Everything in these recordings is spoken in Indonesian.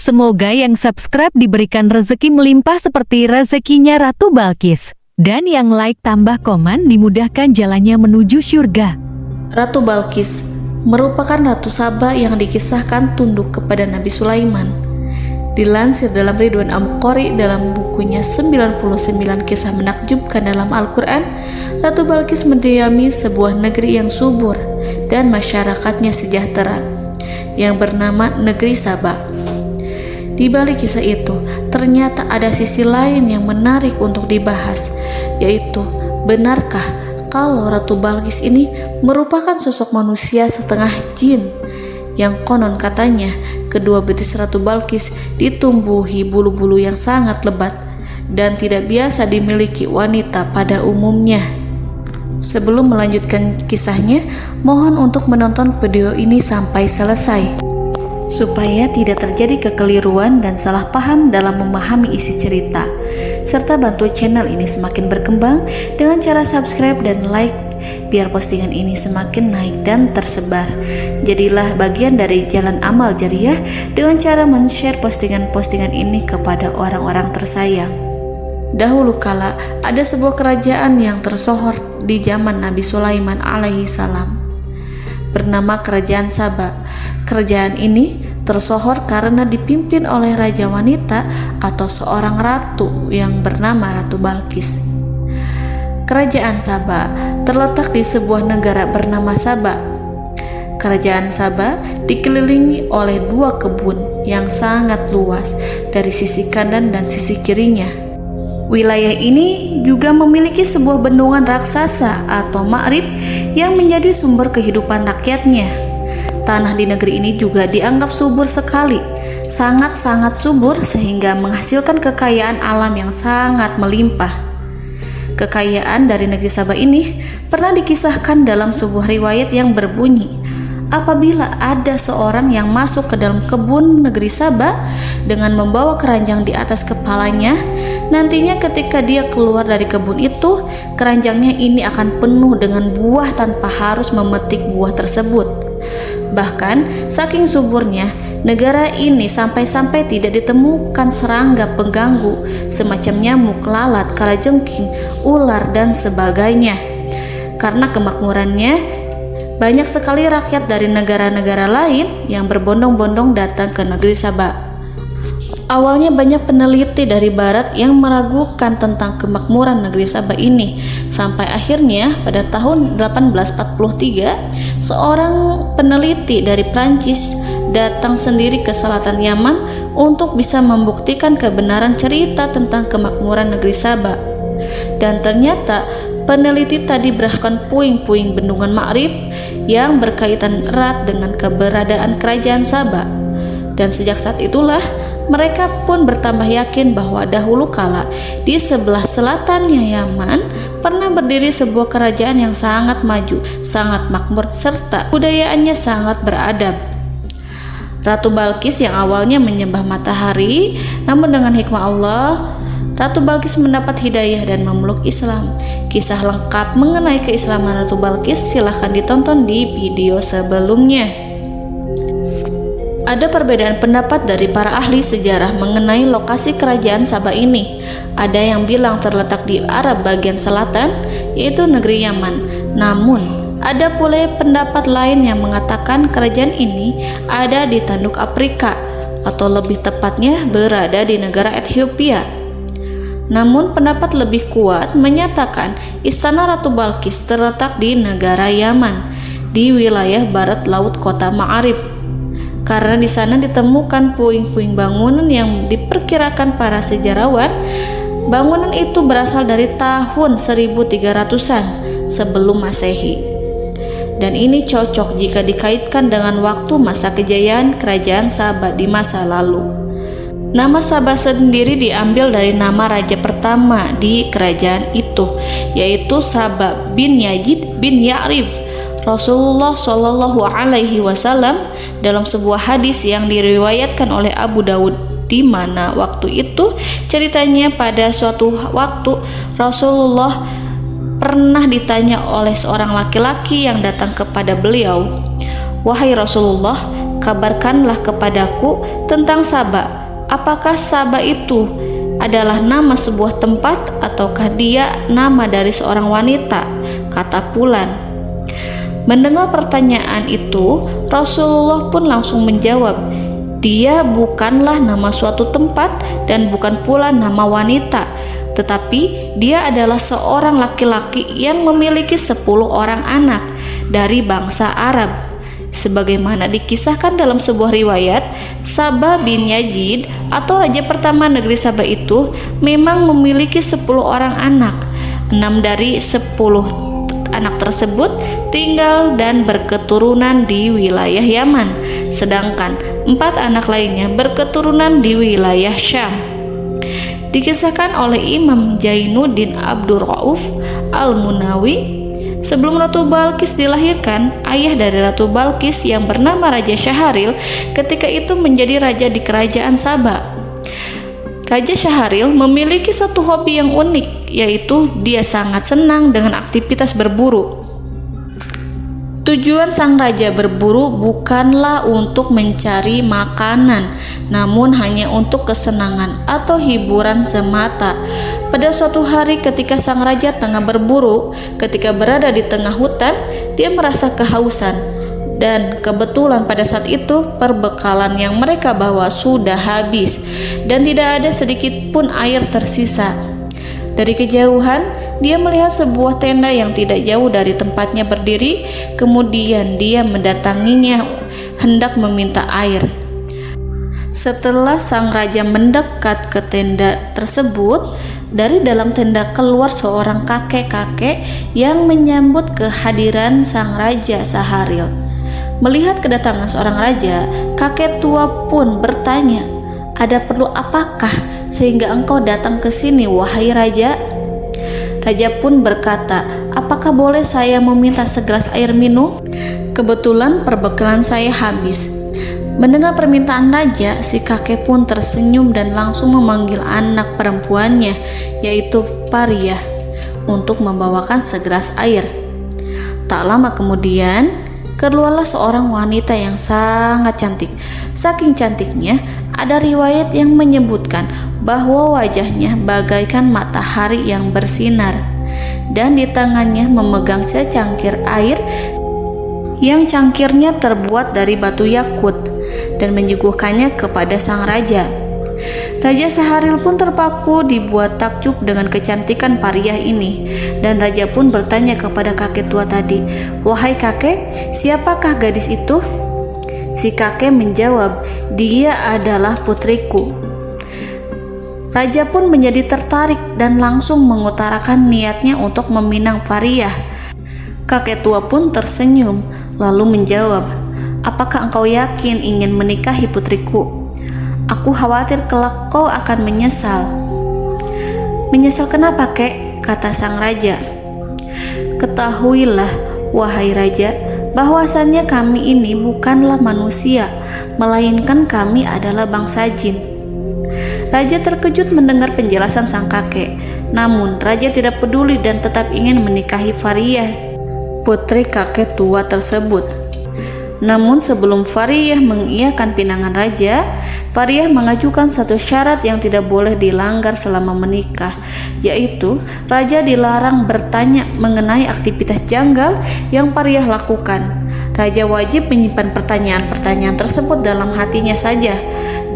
Semoga yang subscribe diberikan rezeki melimpah seperti rezekinya Ratu Balqis. Dan yang like tambah komen dimudahkan jalannya menuju surga. Ratu Balqis merupakan Ratu Saba yang dikisahkan tunduk kepada Nabi Sulaiman. Dilansir dalam Ridwan Al-Qari dalam bukunya 99 kisah menakjubkan dalam Al-Quran, Ratu Balqis mendiami sebuah negeri yang subur dan masyarakatnya sejahtera, yang bernama Negeri Saba. Di balik kisah itu, ternyata ada sisi lain yang menarik untuk dibahas, yaitu benarkah kalau Ratu Balqis ini merupakan sosok manusia setengah jin, yang konon katanya kedua betis Ratu Balqis ditumbuhi bulu-bulu yang sangat lebat dan tidak biasa dimiliki wanita pada umumnya. Sebelum melanjutkan kisahnya, mohon untuk menonton video ini sampai selesai supaya tidak terjadi kekeliruan dan salah paham dalam memahami isi cerita, serta bantu channel ini semakin berkembang dengan cara subscribe dan like biar postingan ini semakin naik dan tersebar. Jadilah bagian dari jalan amal jariah dengan cara men-share postingan-postingan ini kepada orang-orang tersayang. Dahulu kala ada sebuah kerajaan yang tersohor di zaman Nabi Sulaiman alaihi salam, bernama Kerajaan Saba. Kerajaan ini tersohor karena dipimpin oleh raja wanita atau seorang ratu yang bernama Ratu Balqis. Kerajaan Saba terletak di sebuah negara bernama Saba. Kerajaan Saba dikelilingi oleh dua kebun yang sangat luas dari sisi kanan dan sisi kirinya. Wilayah ini juga memiliki sebuah bendungan raksasa atau Ma'rib yang menjadi sumber kehidupan rakyatnya. Tanah di negeri ini juga dianggap subur sekali, sangat-sangat subur sehingga menghasilkan kekayaan alam yang sangat melimpah. Kekayaan dari negeri Saba ini pernah dikisahkan dalam sebuah riwayat yang berbunyi, apabila ada seorang yang masuk ke dalam kebun negeri Saba dengan membawa keranjang di atas kepalanya, nantinya ketika dia keluar dari kebun itu, keranjangnya ini akan penuh dengan buah tanpa harus memetik buah tersebut. Bahkan saking suburnya negara ini sampai-sampai tidak ditemukan serangga pengganggu semacam nyamuk, lalat, kalajengking, ular dan sebagainya. Karena kemakmurannya, banyak sekali rakyat dari negara-negara lain yang berbondong-bondong datang ke negeri Saba. Awalnya banyak peneliti dari barat yang meragukan tentang kemakmuran negeri Saba ini, sampai akhirnya pada tahun 1843 seorang peneliti dari Prancis datang sendiri ke selatan Yaman untuk bisa membuktikan kebenaran cerita tentang kemakmuran negeri Saba. Dan ternyata peneliti tadi berahkan puing-puing bendungan Ma'rib yang berkaitan erat dengan keberadaan kerajaan Saba. Dan sejak saat itulah mereka pun bertambah yakin bahwa dahulu kala di sebelah selatannya Yaman pernah berdiri sebuah kerajaan yang sangat maju, sangat makmur, serta budayaannya sangat beradab. Ratu Balqis yang awalnya menyembah matahari, namun dengan hikmah Allah, Ratu Balqis mendapat hidayah dan memeluk Islam. Kisah lengkap mengenai keislaman Ratu Balqis silahkan ditonton di video sebelumnya. Ada perbedaan pendapat dari para ahli sejarah mengenai lokasi kerajaan Saba ini. Ada yang bilang terletak di Arab bagian selatan, yaitu negeri Yaman. Namun, ada pula pendapat lain yang mengatakan kerajaan ini ada di tanduk Afrika, atau lebih tepatnya berada di negara Ethiopia. Namun, pendapat lebih kuat menyatakan istana Ratu Balqis terletak di negara Yaman, di wilayah barat laut kota Ma'arif. Karena di sana ditemukan puing-puing bangunan yang diperkirakan para sejarawan, bangunan itu berasal dari tahun 1300-an sebelum Masehi. Dan ini cocok jika dikaitkan dengan waktu masa kejayaan kerajaan Saba di masa lalu. Nama Saba sendiri diambil dari nama raja pertama di kerajaan itu, yaitu Saba bin Yazid bin Ya'rib. Rasulullah Shallallahu Alaihi Wasallam dalam sebuah hadis yang diriwayatkan oleh Abu Dawud, di mana waktu itu ceritanya pada suatu waktu Rasulullah pernah ditanya oleh seorang laki-laki yang datang kepada beliau, "Wahai Rasulullah, kabarkanlah kepadaku tentang Saba. Apakah Saba itu adalah nama sebuah tempat ataukah dia nama dari seorang wanita?" kata Fulan. Mendengar pertanyaan itu, Rasulullah pun langsung menjawab, "Dia bukanlah nama suatu tempat dan bukan pula nama wanita, tetapi dia adalah seorang laki-laki yang memiliki 10 orang anak dari bangsa Arab." Sebagaimana dikisahkan dalam sebuah riwayat, Saba bin Yazid atau raja pertama negeri Saba itu memang memiliki 10 orang anak. 6 dari 10 anak tersebut tinggal dan berketurunan di wilayah Yaman, sedangkan 4 anak lainnya berketurunan di wilayah Syam. Dikisahkan oleh Imam Jainuddin Abdur Rauf Al-Munawi, sebelum Ratu Balqis dilahirkan, ayah dari Ratu Balqis yang bernama Raja Syahril ketika itu menjadi raja di kerajaan Saba. Raja Syahril memiliki satu hobi yang unik, yaitu dia sangat senang dengan aktivitas berburu. Tujuan sang raja berburu bukanlah untuk mencari makanan, namun hanya untuk kesenangan atau hiburan semata. Pada suatu hari ketika sang raja tengah berburu, ketika berada di tengah hutan, dia merasa kehausan. Dan kebetulan pada saat itu perbekalan yang mereka bawa sudah habis dan tidak ada sedikit pun air tersisa. Dari kejauhan, dia melihat sebuah tenda yang tidak jauh dari tempatnya berdiri. Kemudian dia mendatanginya hendak meminta air. Setelah sang raja mendekat ke tenda tersebut, dari dalam tenda keluar seorang kakek-kakek yang menyambut kehadiran sang raja Syahril. Melihat kedatangan seorang raja, kakek tua pun bertanya, "Ada perlu apakah sehingga engkau datang ke sini, wahai raja?" Raja pun berkata, "Apakah boleh saya meminta segelas air minum? Kebetulan perbekalan saya habis." Mendengar permintaan raja, si kakek pun tersenyum dan langsung memanggil anak perempuannya, yaitu Fariyah, untuk membawakan segelas air. Tak lama kemudian, keluarlah seorang wanita yang sangat cantik. Saking cantiknya, ada riwayat yang menyebutkan bahwa wajahnya bagaikan matahari yang bersinar, dan di tangannya memegang secangkir air yang cangkirnya terbuat dari batu yakut, dan menyuguhkannya kepada sang raja. Raja Syahril pun terpaku dibuat takjub dengan kecantikan Fariyah ini, dan raja pun bertanya kepada kakek tua tadi, "Wahai kakek, siapakah gadis itu?" Si kakek menjawab, "Dia adalah putriku." Raja pun menjadi tertarik dan langsung mengutarakan niatnya untuk meminang Fariyah. Kakek tua pun tersenyum lalu menjawab, "Apakah engkau yakin ingin menikahi putriku? Aku khawatir kelak kau akan menyesal." "Menyesal kenapa, kek?" kata sang raja. "Ketahuilah, wahai raja, bahwasannya kami ini bukanlah manusia, melainkan kami adalah bangsa jin." Raja terkejut mendengar penjelasan sang kakek. Namun raja tidak peduli dan tetap ingin menikahi Fariyah, putri kakek tua tersebut. Namun sebelum Fariyah mengiyakan pinangan raja, Fariyah mengajukan satu syarat yang tidak boleh dilanggar selama menikah, yaitu raja dilarang bertanya mengenai aktivitas janggal yang Fariyah lakukan. Raja wajib menyimpan pertanyaan-pertanyaan tersebut dalam hatinya saja,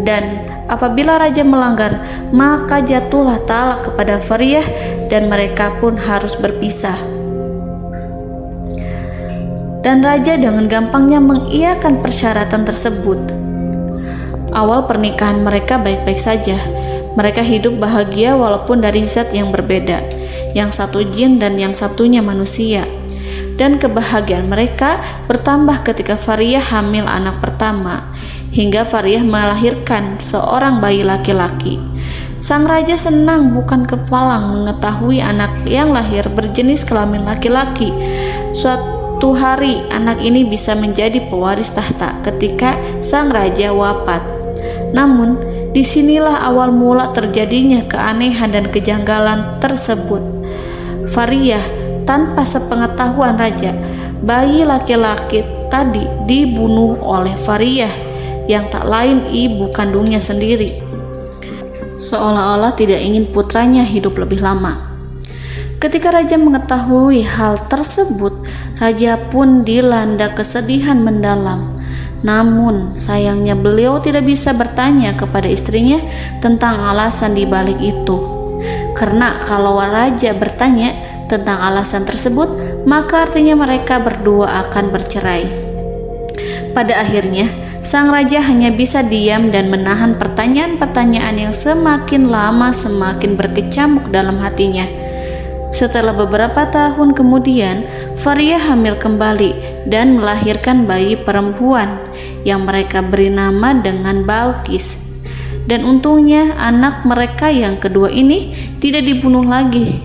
dan apabila raja melanggar, maka jatuhlah talak kepada Fariyah dan mereka pun harus berpisah. Dan raja dengan gampangnya mengiyakan persyaratan tersebut. Awal pernikahan mereka baik-baik saja. Mereka hidup bahagia walaupun dari zat yang berbeda, yang satu jin dan yang satunya manusia. Dan kebahagiaan mereka bertambah ketika Fariyah hamil anak pertama, hingga Fariyah melahirkan seorang bayi laki-laki. Sang raja senang bukan kepalang mengetahui anak yang lahir berjenis kelamin laki-laki. Suatu hari anak ini bisa menjadi pewaris tahta ketika sang raja wafat. Namun disinilah awal mula terjadinya keanehan dan kejanggalan tersebut. Fariyah, tanpa sepengetahuan raja, bayi laki-laki tadi dibunuh oleh Fariyah yang tak lain ibu kandungnya sendiri, seolah-olah tidak ingin putranya hidup lebih lama. Ketika raja mengetahui hal tersebut, raja pun dilanda kesedihan mendalam. Namun sayangnya beliau tidak bisa bertanya kepada istrinya tentang alasan di balik itu. Karena kalau raja bertanya tentang alasan tersebut, maka artinya mereka berdua akan bercerai. Pada akhirnya, sang raja hanya bisa diam dan menahan pertanyaan-pertanyaan yang semakin lama semakin berkecamuk dalam hatinya. Setelah beberapa tahun kemudian, Fariyah hamil kembali dan melahirkan bayi perempuan yang mereka beri nama dengan Balqis. Dan untungnya anak mereka yang kedua ini tidak dibunuh lagi.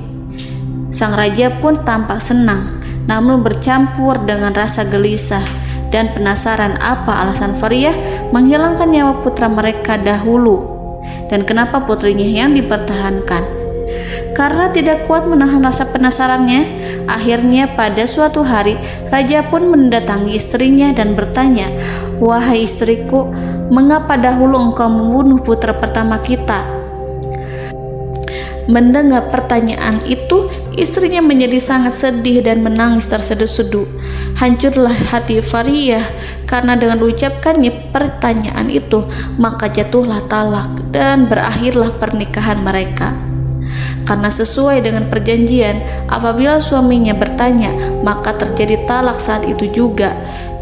Sang raja pun tampak senang, namun bercampur dengan rasa gelisah dan penasaran apa alasan Fariyah menghilangkan nyawa putra mereka dahulu dan kenapa putrinya yang dipertahankan. Karena tidak kuat menahan rasa penasarannya, akhirnya pada suatu hari raja pun mendatangi istrinya dan bertanya, "Wahai istriku, mengapa dahulu engkau membunuh putra pertama kita?" Mendengar pertanyaan itu, istrinya menjadi sangat sedih dan menangis terseduh-seduh. Hancurlah hati Fariyah karena dengan diucapkannya pertanyaan itu, maka jatuhlah talak dan berakhirlah pernikahan mereka. Karena sesuai dengan perjanjian, apabila suaminya bertanya, maka terjadi talak saat itu juga.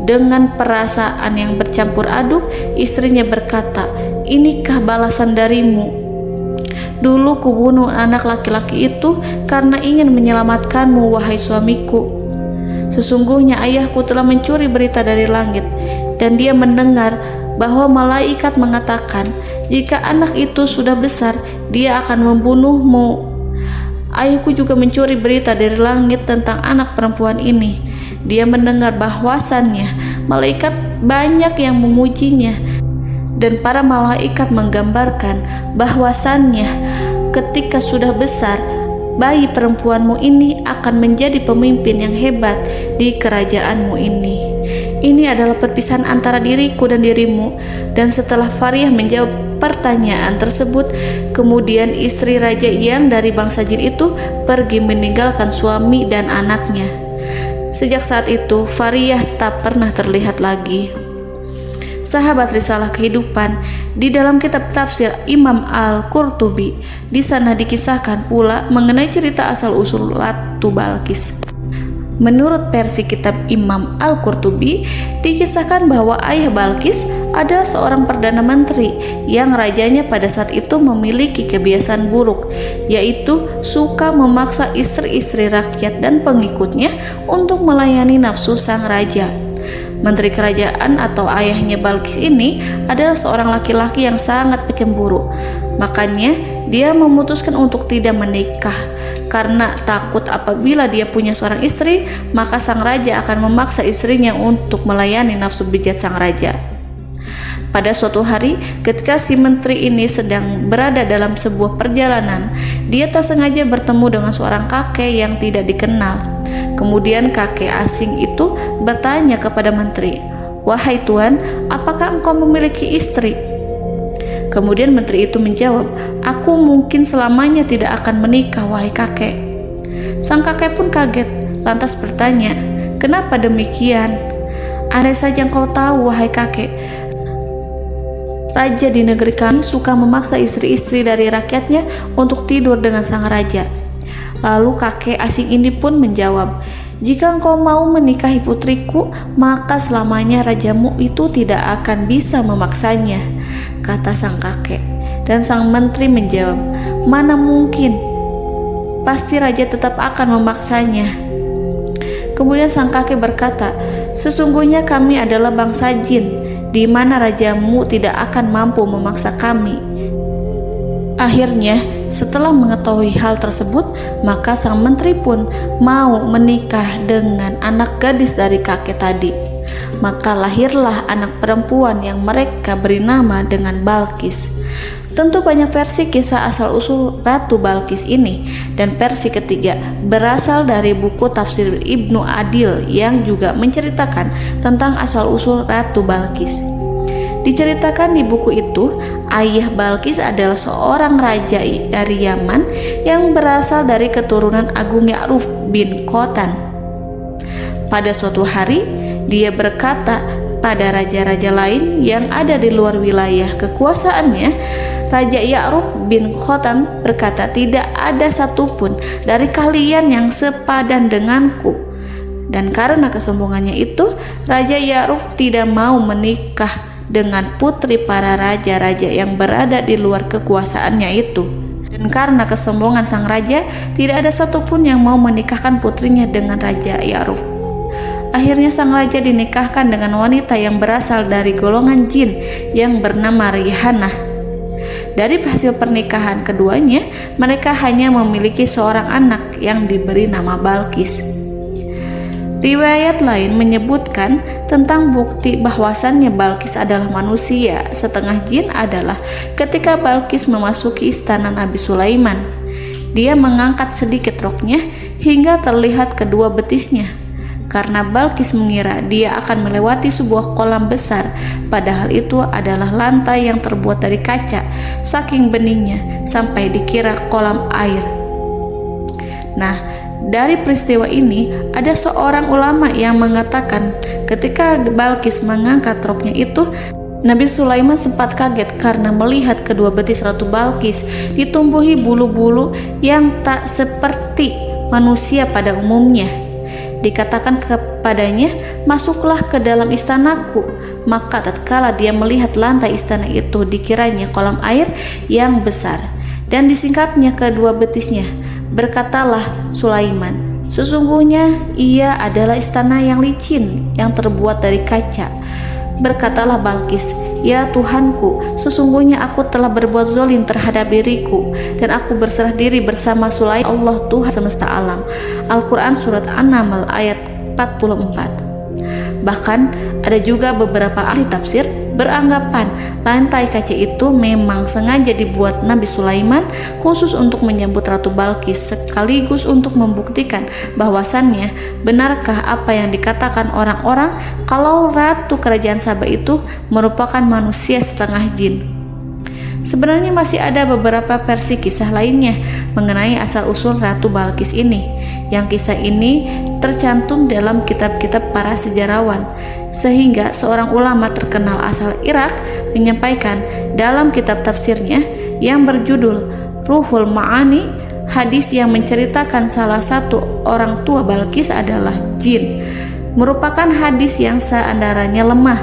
Dengan perasaan yang bercampur aduk, istrinya berkata, "Inikah balasan darimu? Dulu kubunuh anak laki-laki itu karena ingin menyelamatkanmu, wahai suamiku. Sesungguhnya ayahku telah mencuri berita dari langit, dan dia mendengar bahwa malaikat mengatakan, jika anak itu sudah besar, dia akan membunuhmu. Ayahku juga mencuri berita dari langit tentang anak perempuan ini. Dia mendengar bahwasannya malaikat banyak yang memujinya, dan para malaikat menggambarkan bahwasannya ketika sudah besar, bayi perempuanmu ini akan menjadi pemimpin yang hebat di kerajaanmu ini. Ini adalah perpisahan antara diriku dan dirimu." Dan setelah Fariyah menjawab pertanyaan tersebut, kemudian istri raja yang dari bangsa jin itu pergi meninggalkan suami dan anaknya. Sejak saat itu, Fariyah tak pernah terlihat lagi. Sahabat Risalah Kehidupan, di dalam kitab tafsir Imam Al-Qurtubi, di sana dikisahkan pula mengenai cerita asal-usul Ratu Balqis. Menurut versi kitab Imam Al-Qurtubi, dikisahkan bahwa ayah Balqis adalah seorang perdana menteri yang rajanya pada saat itu memiliki kebiasaan buruk, yaitu suka memaksa istri-istri rakyat dan pengikutnya untuk melayani nafsu sang raja. Menteri kerajaan atau ayahnya Balqis ini adalah seorang laki-laki yang sangat pecemburu. Makanya dia memutuskan untuk tidak menikah karena takut apabila dia punya seorang istri, maka sang raja akan memaksa istrinya untuk melayani nafsu bejat sang raja. Pada suatu hari, ketika si menteri ini sedang berada dalam sebuah perjalanan, dia tak sengaja bertemu dengan seorang kakek yang tidak dikenal. Kemudian kakek asing itu bertanya kepada menteri, "Wahai tuan, apakah engkau memiliki istri?" Kemudian menteri itu menjawab, "Aku mungkin selamanya tidak akan menikah, wahai kakek." Sang kakek pun kaget, lantas bertanya, "Kenapa demikian?" "Andai saja engkau tahu, wahai kakek, raja di negeri kami suka memaksa istri-istri dari rakyatnya untuk tidur dengan sang raja." Lalu kakek asing ini pun menjawab, "Jika engkau mau menikahi putriku, maka selamanya rajamu itu tidak akan bisa memaksanya," kata sang kakek. Dan sang menteri menjawab, "Mana mungkin, pasti raja tetap akan memaksanya." Kemudian sang kakek berkata, "Sesungguhnya kami adalah bangsa jin, di mana rajamu tidak akan mampu memaksa kami." Akhirnya, setelah mengetahui hal tersebut, maka sang menteri pun mau menikah dengan anak gadis dari kakek tadi. Maka lahirlah anak perempuan yang mereka beri nama dengan Balkis. Tentu banyak versi kisah asal-usul Ratu Balkis ini, dan versi ketiga berasal dari buku tafsir Ibnu Adil yang juga menceritakan tentang asal-usul Ratu Balkis. Diceritakan di buku itu, ayah Balkis adalah seorang raja dari Yaman yang berasal dari keturunan Agung Ya'ruf bin Khotan. Pada suatu hari, dia berkata pada raja-raja lain yang ada di luar wilayah kekuasaannya. Raja Ya'ruf bin Khotan berkata, "Tidak ada satupun dari kalian yang sepadan denganku." Dan karena kesombongannya itu, Raja Ya'ruf tidak mau menikah dengan putri para raja-raja yang berada di luar kekuasaannya itu. Dan karena kesombongan sang raja, tidak ada satupun yang mau menikahkan putrinya dengan Raja Ya'ruf. Akhirnya sang raja dinikahkan dengan wanita yang berasal dari golongan jin yang bernama Rihanah. Dari hasil pernikahan keduanya, mereka hanya memiliki seorang anak yang diberi nama Balkis. Riwayat lain menyebutkan tentang bukti bahwasannya Balkis adalah manusia setengah jin adalah ketika Balkis memasuki istana Nabi Sulaiman. Dia mengangkat sedikit roknya hingga terlihat kedua betisnya, karena Balkis mengira dia akan melewati sebuah kolam besar, padahal itu adalah lantai yang terbuat dari kaca, saking beningnya sampai dikira kolam air. Nah, dari peristiwa ini ada seorang ulama yang mengatakan ketika Balkis mengangkat roknya itu, Nabi Sulaiman sempat kaget karena melihat kedua betis Ratu Balkis ditumbuhi bulu-bulu yang tak seperti manusia pada umumnya. Dikatakan kepadanya, "Masuklah ke dalam istanaku." Maka tatkala dia melihat lantai istana itu, dikiranya kolam air yang besar, dan disingkapnya kedua betisnya. Berkatalah Sulaiman, "Sesungguhnya ia adalah istana yang licin yang terbuat dari kaca." Berkatalah Balkis, "Ya Tuhanku, sesungguhnya aku telah berbuat zalim terhadap diriku, dan aku berserah diri bersama Sulaiman Allah Tuhan semesta alam." Al-Quran Surat An-Naml ayat 44. Bahkan ada juga beberapa ahli tafsir beranggapan lantai kaca itu memang sengaja dibuat Nabi Sulaiman khusus untuk menyambut Ratu Balkis, sekaligus untuk membuktikan bahwasannya benarkah apa yang dikatakan orang-orang kalau Ratu Kerajaan Saba itu merupakan manusia setengah jin. Sebenarnya masih ada beberapa versi kisah lainnya mengenai asal-usul Ratu Balkis ini, yang kisah ini tercantum dalam kitab-kitab para sejarawan, sehingga seorang ulama terkenal asal Irak menyampaikan dalam kitab tafsirnya yang berjudul Ruhul Ma'ani, hadis yang menceritakan salah satu orang tua Balkis adalah jin, merupakan hadis yang seandarannya lemah,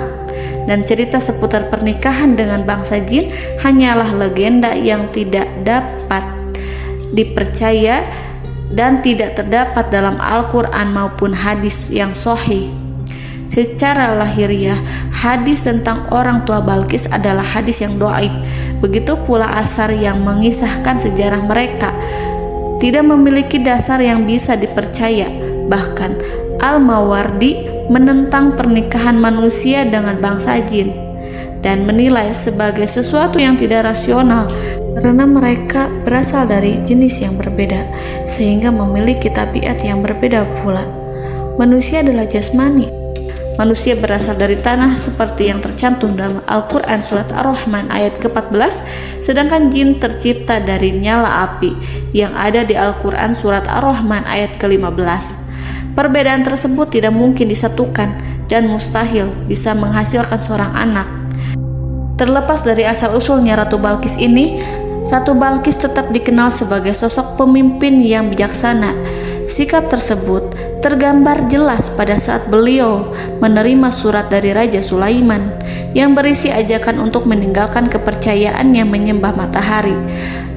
dan cerita seputar pernikahan dengan bangsa jin hanyalah legenda yang tidak dapat dipercaya dan tidak terdapat dalam Al-Quran maupun hadis yang sahih. Secara lahiriah, hadis tentang orang tua Balkis adalah hadis yang dhaif. Begitu pula asar yang mengisahkan sejarah mereka tidak memiliki dasar yang bisa dipercaya. Bahkan Al-Mawardi menentang pernikahan manusia dengan bangsa jin dan menilai sebagai sesuatu yang tidak rasional karena mereka berasal dari jenis yang berbeda sehingga memiliki tabiat yang berbeda pula. Manusia adalah jasmani. Manusia berasal dari tanah seperti yang tercantum dalam Al-Quran Surat Ar-Rahman ayat ke-14, sedangkan jin tercipta dari nyala api yang ada di Al-Quran Surat Ar-Rahman ayat ke-15. Perbedaan tersebut tidak mungkin disatukan dan mustahil bisa menghasilkan seorang anak. Terlepas dari asal-usulnya Ratu Balkis ini, Ratu Balkis tetap dikenal sebagai sosok pemimpin yang bijaksana. Sikap tersebut tergambar jelas pada saat beliau menerima surat dari Raja Sulaiman yang berisi ajakan untuk meninggalkan kepercayaannya menyembah matahari.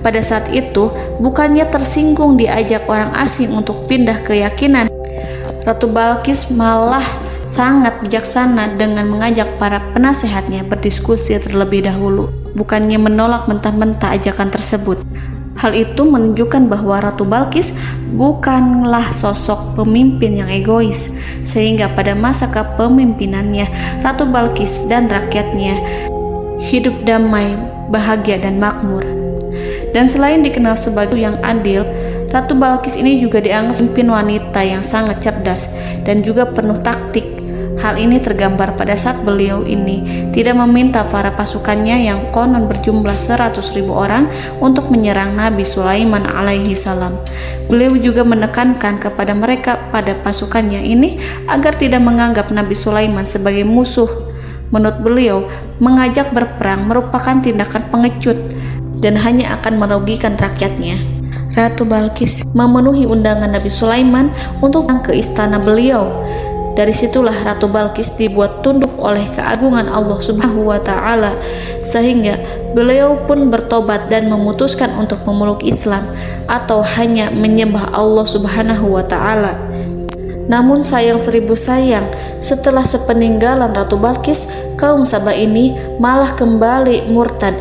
Pada saat itu, bukannya tersinggung diajak orang asing untuk pindah keyakinan, Ratu Balkis malah sangat bijaksana dengan mengajak para penasehatnya berdiskusi terlebih dahulu, bukannya menolak mentah-mentah ajakan tersebut. Hal itu menunjukkan bahwa Ratu Balkis bukanlah sosok pemimpin yang egois, sehingga pada masa kepemimpinannya Ratu Balkis dan rakyatnya hidup damai, bahagia dan makmur. Dan selain dikenal sebagai yang adil, Ratu Balkis ini juga dianggap pemimpin wanita yang sangat cerdas dan juga penuh taktik. Hal ini tergambar pada saat beliau ini tidak meminta para pasukannya yang konon berjumlah 100.000 orang untuk menyerang Nabi Sulaiman alaihi salam. Beliau juga menekankan kepada mereka pada pasukannya ini agar tidak menganggap Nabi Sulaiman sebagai musuh. Menurut beliau, mengajak berperang merupakan tindakan pengecut dan hanya akan merugikan rakyatnya. Ratu Balkis memenuhi undangan Nabi Sulaiman untuk ke istana beliau. Dari situlah Ratu Balkis dibuat tunduk oleh keagungan Allah Subhanahu wa Ta'ala, sehingga beliau pun bertobat dan memutuskan untuk memeluk Islam atau hanya menyembah Allah Subhanahu wa Ta'ala. Namun sayang seribu sayang, setelah sepeninggalan Ratu Balkis, kaum Saba ini malah kembali murtad,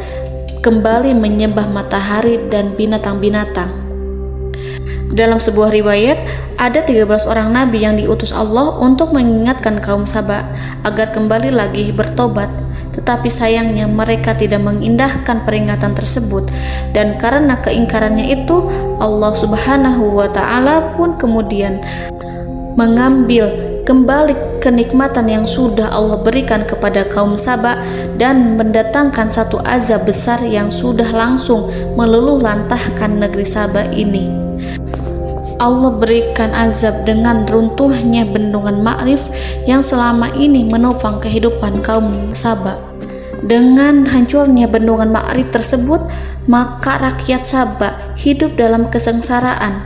kembali menyembah matahari dan binatang-binatang. Dalam sebuah riwayat, ada 13 orang nabi yang diutus Allah untuk mengingatkan kaum Saba agar kembali lagi bertobat. Tetapi sayangnya mereka tidak mengindahkan peringatan tersebut, dan karena keingkarannya itu Allah Subhanahu wa Ta'ala pun kemudian mengambil kembali kenikmatan yang sudah Allah berikan kepada kaum Saba dan mendatangkan satu azab besar yang sudah langsung meluluh lantahkan negeri Saba ini. Allah berikan azab dengan runtuhnya bendungan Ma'rif yang selama ini menopang kehidupan kaum Saba. Dengan hancurnya bendungan Ma'rif tersebut, maka rakyat Saba hidup dalam kesengsaraan.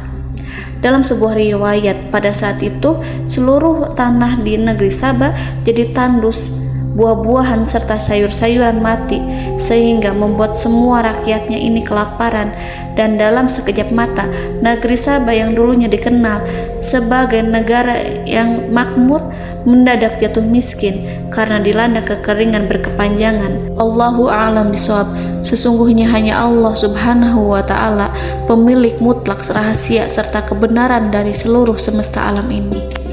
Dalam sebuah riwayat, pada saat itu seluruh tanah di negeri Saba jadi tandus, buah-buahan serta sayur-sayuran mati, sehingga membuat semua rakyatnya ini kelaparan. Dan dalam sekejap mata, negeri Saba yang dulunya dikenal sebagai negara yang makmur mendadak jatuh miskin karena dilanda kekeringan berkepanjangan. Allahu a'lam bishawab. Sesungguhnya hanya Allah Subhanahu wa Ta'ala pemilik mutlak rahasia serta kebenaran dari seluruh semesta alam ini.